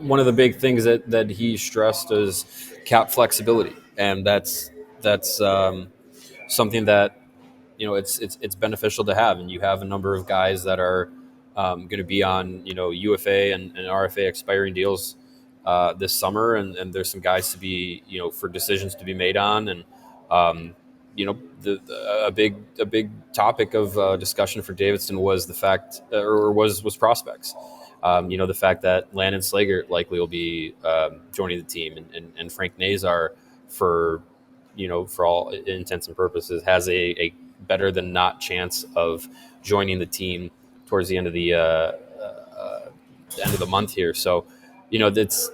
one of the big things that he stressed is cap flexibility, and that's something that it's beneficial to have. And you have a number of guys that are going to be on UFA and RFA expiring deals this summer, and there's some guys to be for decisions to be made on, and a big topic of discussion for Davidson was the fact, or was prospects. The fact that Landon Slager likely will be joining the team, and Frank Nazar, for all intents and purposes, has a better than not chance of joining the team towards the end of the month here. So, it's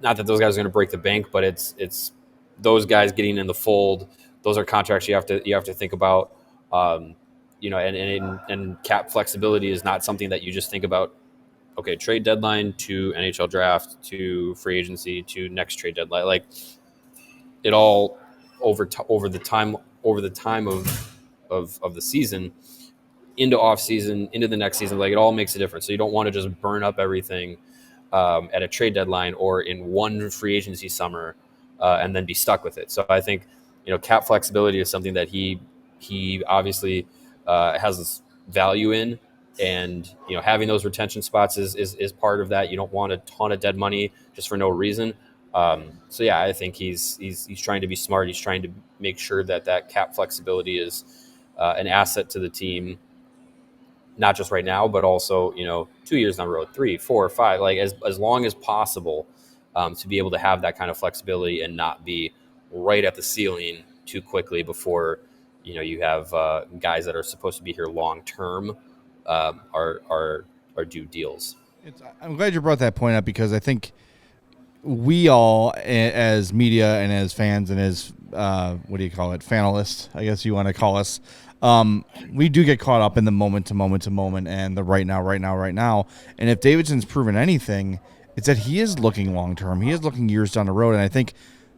not that those guys are going to break the bank, but it's those guys getting in the fold. Those are contracts you have to think about. And cap flexibility is not something that you just think about. Okay, trade deadline to NHL draft to free agency to next trade deadline. Like, it all over the time of the season into off season into the next season. Like, it all makes a difference. So you don't want to just burn up everything at a trade deadline or in one free agency summer and then be stuck with it. So I think cap flexibility is something that he obviously has value in. And having those retention spots is part of that. You don't want a ton of dead money just for no reason. So yeah, I think he's trying to be smart. He's trying to make sure that cap flexibility is an asset to the team, not just right now, but also 2 years down the road, 3, 4, 5, like as long as possible, to be able to have that kind of flexibility and not be right at the ceiling too quickly before you have guys that are supposed to be here long term. Are due deals. I'm glad you brought that point up, because I think we all, as media and as fans and as fanalists, I guess you want to call us, we do get caught up in the moment to moment and the right now. And if Davidson's proven anything, it's that he is looking long term. He is looking years down the road. And I think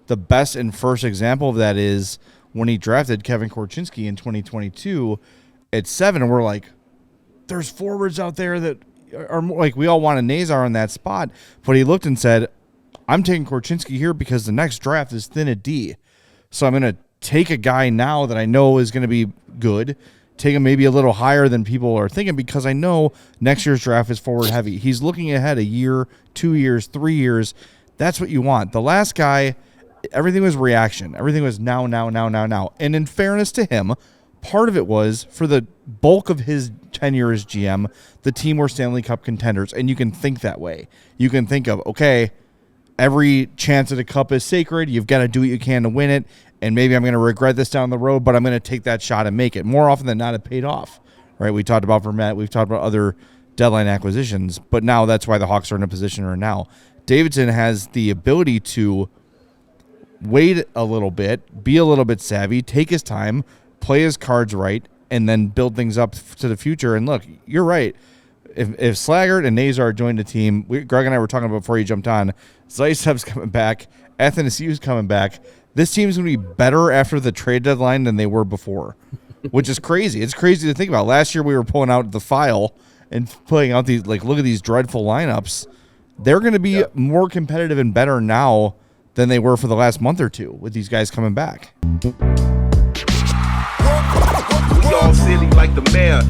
the best and first example of that is when he drafted Kevin Korchinski in 2022 at 7, and we're like, there's forwards out there that are more, like, we all want a Nazar in that spot, but he looked and said, I'm taking Korchinski here because the next draft is thin at D. So I'm going to take a guy now that I know is going to be good, take him maybe a little higher than people are thinking, because I know next year's draft is forward heavy. He's looking ahead a year, 2 years, 3 years. That's what you want. The last guy, everything was reaction. Everything was now. And in fairness to him, part of it was, for the bulk of his tenure as GM, the team were Stanley Cup contenders, and you can think that way. You can think of, okay, every chance at a cup is sacred. You've got to do what you can to win it, and maybe I'm going to regret this down the road, but I'm going to take that shot and make it. More often than not, it paid off, right? We talked about Vermette. We've talked about other deadline acquisitions, but now that's why the Hawks are in a position they're in now. Davidson has the ability to wait a little bit, be a little bit savvy, take his time, play his cards right, and then build things up to the future. And look, you're right. If Slaggert and Nazar joined the team, Greg and I were talking about before you jumped on, Zaitsev's coming back, Athanasiou's coming back. This team's going to be better after the trade deadline than they were before, which is crazy. It's crazy to think about. Last year we were pulling out the file and putting out these, like, look at these dreadful lineups. They're going to be more competitive and better now than they were for the last month or two with these guys coming back. We all silly like the mayor.